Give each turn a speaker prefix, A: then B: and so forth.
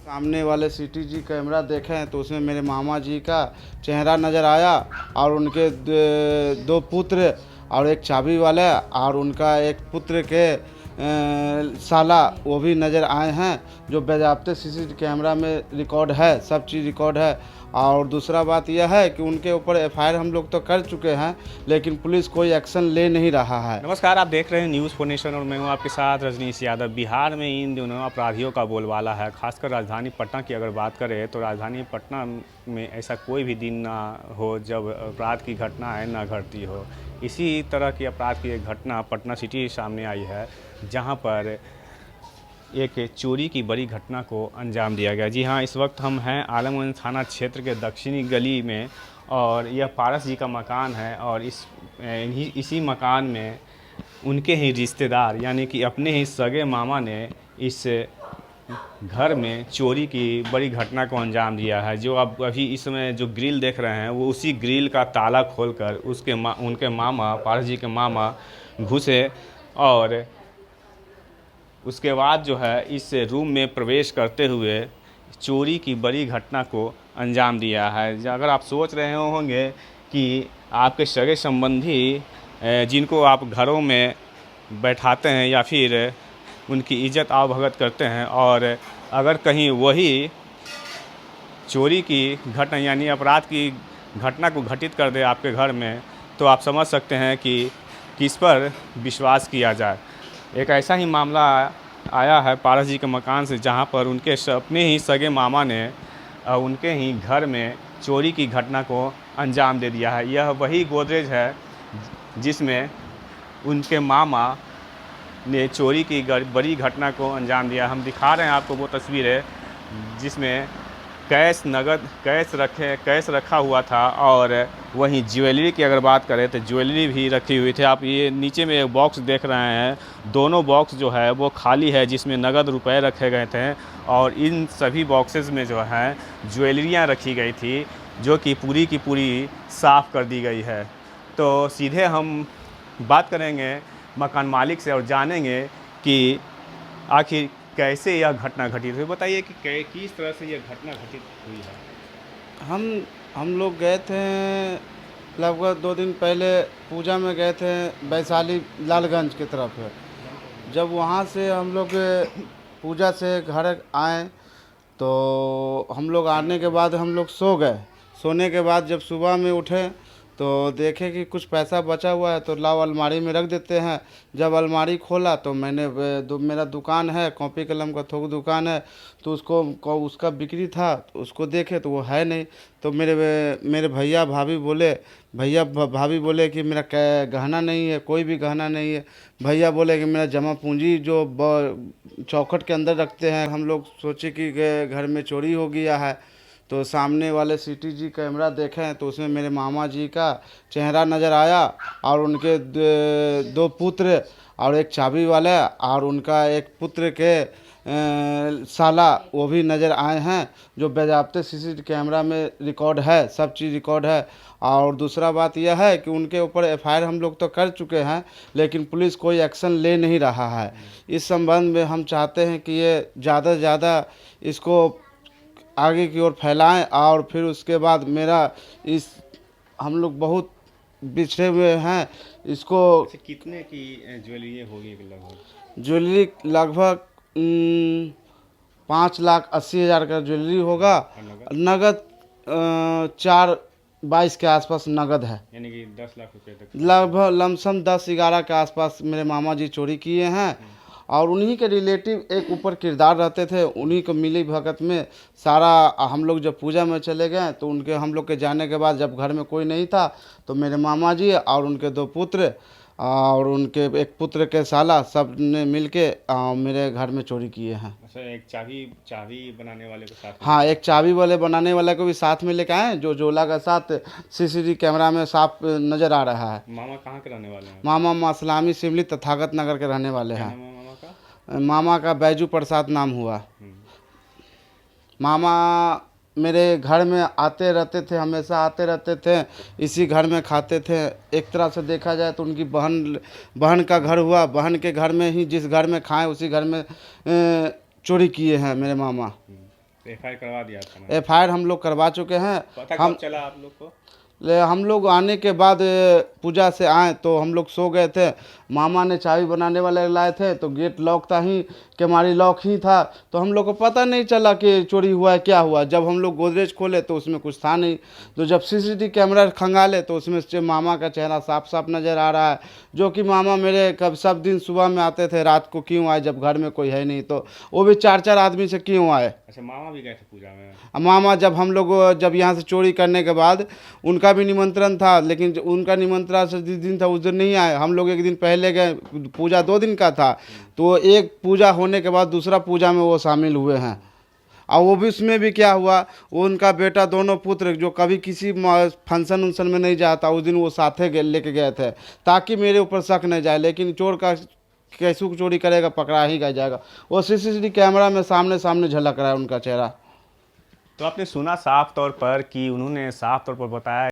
A: सामने वाले CCTV camera देखें तो उसमें मेरे मामा जी का चेहरा नज़र आया और उनके दो पुत्र और एक चाबी वाला और उनका एक पुत्र के साला वो भी नज़र आए हैं, जो बाज़ाब्ते सीसीटीवी कैमरा में रिकॉर्ड है, सब चीज़ रिकॉर्ड है। और दूसरा बात यह है कि उनके ऊपर एफआईआर हम लोग तो कर चुके हैं, लेकिन पुलिस कोई एक्शन ले नहीं रहा है।
B: नमस्कार, आप देख रहे हैं न्यूज़ 4 नेशन और मैं हूं आपके साथ रजनीश यादव। बिहार में इन दिनों अपराधियों का बोलबाला है। खासकर राजधानी पटना की अगर बात करें तो राजधानी पटना में ऐसा कोई भी दिन ना हो जब अपराध की घटना ना घटती हो। इसी तरह की अपराध की एक घटना पटना सिटी सामने आई है, जहां पर एक चोरी की बड़ी घटना को अंजाम दिया गया। जी हाँ, इस वक्त हम हैं आलमगंज थाना क्षेत्र के दक्षिणी गली में और यह पारस जी का मकान है और इसी मकान में उनके ही रिश्तेदार यानी कि अपने ही सगे मामा ने इस घर में चोरी की बड़ी घटना को अंजाम दिया है। जो आप अभी इसमें जो ग्रिल देख रहे हैं वो उसी ग्रिल का ताला खोलकर उनके मामा, पारस जी के मामा घुसे और उसके बाद जो है इस रूम में प्रवेश करते हुए चोरी की बड़ी घटना को अंजाम दिया है। अगर आप सोच रहे होंगे कि आपके सगे संबंधी जिनको आप घरों में बैठाते हैं या फिर उनकी इज्जत आवभगत करते हैं और अगर कहीं वही चोरी की घटना यानी अपराध की घटना को घटित कर दे आपके घर में, तो आप समझ सकते हैं कि किस पर विश्वास किया जाए। एक ऐसा ही मामला आया है पारस जी के मकान से, जहां पर उनके अपने ही सगे मामा ने उनके ही घर में चोरी की घटना को अंजाम दे दिया है। यह वही गोदरेज है जिसमें उनके मामा ने चोरी की बड़ी घटना को अंजाम दिया। हम दिखा रहे हैं आपको वो तस्वीरें जिसमें कैश रखा हुआ था और वहीं ज्वेलरी की अगर बात करें तो ज्वेलरी भी रखी हुई थी। आप ये नीचे में एक बॉक्स देख रहे हैं, दोनों बॉक्स जो है वो खाली है जिसमें नगद रुपए रखे गए थे और इन सभी बॉक्सेस में जो है ज्वेलरियाँ रखी गई थी जो कि पूरी की पूरी साफ़ कर दी गई है। तो सीधे हम बात करेंगे मकान मालिक से और जानेंगे कि आखिर कैसे यह घटना घटित हुई। बताइए कि किस तरह से यह घटना घटित हुई है।
A: हम लोग गए थे लगभग 2 दिन पहले पूजा में गए थे वैशाली लालगंज की तरफ है। जब वहाँ से हम लोग पूजा से घर आए तो हम लोग आने के बाद हम लोग सो गए। सोने के बाद जब सुबह में उठे तो देखे कि कुछ पैसा बचा हुआ है तो लाओ अलमारी में रख देते हैं। जब अलमारी खोला तो मेरा दुकान है, कॉपी कलम का थोक दुकान है, तो उसका बिक्री था तो उसको देखे तो वो है नहीं। तो मेरे भैया भाभी बोले कि मेरा गहना नहीं है, कोई भी गहना नहीं है। भैया बोले कि मेरा जमा पूंजी जो चौखट के अंदर रखते हैं। हम लोग सोचे कि घर में चोरी हो गया है, तो सामने वाले सीसीटीवी कैमरा देखें तो उसमें मेरे मामा जी का चेहरा नज़र आया और उनके दो पुत्र और एक चाबी वाला और उनका एक पुत्र के साला वो भी नज़र आए हैं, जो बाज़ाब्ते सीसीटीवी कैमरा में रिकॉर्ड है, सब चीज़ रिकॉर्ड है। और दूसरा बात यह है कि उनके ऊपर एफआईआर हम लोग तो कर चुके हैं, लेकिन पुलिस कोई एक्शन ले नहीं रहा है। इस संबंध में हम चाहते हैं कि ये ज़्यादा से ज़्यादा इसको आगे की ओर फैलाएं और फिर उसके बाद हम लोग बहुत बिछड़े हुए हैं। इसको
B: कितने की ज्वेलरी होगी लगभग?
A: ज्वेलरी लगभग 5,80,000 का ज्वेलरी होगा। नगद 4-22 के आसपास नगद है,
B: यानी कि 10 लाख रुपए तक
A: लगभग लमसम 10-11 के आसपास मेरे मामा जी चोरी किए हैं। और उन्हीं के रिलेटिव एक ऊपर किरदार रहते थे, उन्हीं को मिली भगत में सारा। हम लोग जब पूजा में चले गए तो हम लोग के जाने के बाद जब घर में कोई नहीं था तो मेरे मामा जी और उनके 2 पुत्र और उनके एक पुत्र के साला सब ने मिल के मेरे घर में चोरी किए हैं।
B: अच्छा, एक चाबी बनाने वाले को साथ?
A: हाँ, एक चाबी वाले बनाने वाले को भी साथ में लेके आए, जो जोला का साथ सीसीटीवी कैमरा में साफ नज़र आ रहा है।
B: मामा कहाँ के रहने वाले हैं?
A: मामा मासलामी सिमली तथागत नगर के रहने वाले हैं। मामा का बैजू प्रसाद नाम हुआ। मामा मेरे घर में आते रहते थे, हमेशा आते रहते थे, इसी घर में खाते थे। एक तरह से देखा जाए तो उनकी बहन का घर हुआ, बहन के घर में ही जिस घर में खाएं उसी घर में चोरी किए हैं मेरे मामा।
B: FIR करवा दिया था ना?
A: FIR हम लोग करवा चुके हैं।
B: पता
A: हम
B: कब चला आप लोग को?
A: हम लोग आने के बाद पूजा से आए तो हम लोग सो गए थे। मामा ने चाबी बनाने वाले लाए थे तो गेट लॉक था ही, केमारी लॉक ही था, तो हम लोग को पता नहीं चला कि चोरी हुआ है क्या हुआ। जब हम लोग गोदरेज खोले तो उसमें कुछ था नहीं। तो जब CCTV कैमरा खंगाले तो उसमें से मामा का चेहरा साफ साफ नज़र आ रहा है, जो कि मामा मेरे कब सब दिन सुबह में आते थे, रात को क्यों आए जब घर में कोई है नहीं, तो वो भी 4-4 आदमी से क्यों आए।
B: अच्छा, मामा भी गए थे पूजा में?
A: मामा जब हम लोग जब यहाँ से चोरी करने के बाद उनका भी निमंत्रण था, लेकिन उनका निमंत्रण से जिस दिन था उस दिन नहीं आए। हम लोग एक दिन पहले गए, पूजा 2 दिन का था, तो एक पूजा होने के बाद दूसरा पूजा में वो शामिल हुए हैं। और वो भी उसमें भी क्या हुआ, वो उनका बेटा दोनों पुत्र जो कभी किसी फंक्शन उंक्शन में नहीं जाता, उस दिन वो साथे लेके गए थे ताकि मेरे ऊपर शक नहीं जाए। लेकिन चोर का कैसे चोरी करेगा, पकड़ा ही जाएगा। वो CCTV कैमरा में सामने सामने झलक रहा है उनका चेहरा।
B: तो आपने सुना साफ तौर पर कि उन्होंने साफ तौर पर बताया